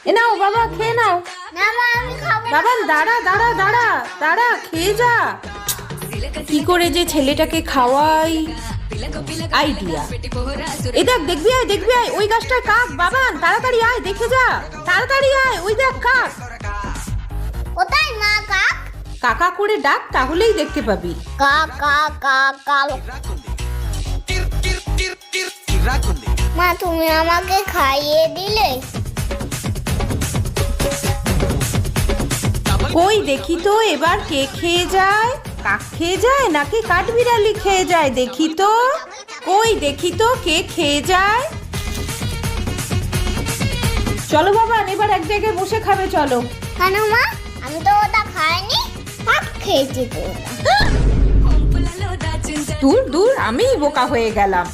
এ নাও বাবা, খেয়ে নাও। না মা, আমি খাবো না। বাবা দাঁড়া দাঁড়া দাঁড়া দাঁড়া, খেয়ে যা। কি করে যে ছেলেটাকে খাওয়াই, আইডিয়া। এ দেখ, দেখবি আয়, দেখবি আয়, ওই গাছটার কাক। বাবান তাড়াতাড়ি আয়, দেখে যা, তাড়াতাড়ি আয়, ওই দেখ কাক। কোথায় মা কাক? কাকা করে ডাক, তাহলেই দেখতে পাবি। কাক কাক কাক কাক। মা, তুমি আমাকে খাইয়ে দিলে। কই দেখি তো এবার কে খেয়ে যায়? কাক খেয়ে যায় নাকি কাঠবিড়ালি খেয়ে যায়? দেখি তো, কই দেখি তো কে খেয়ে যায়। চলো বাবা, এবার এক জায়গায় বসে খাবে, চলো। কেন মা? আমি তো ওটা খাইনি, কাক খেয়েছি তো ওটা। দূর দূর, আমিই বোকা হয়ে গেলাম।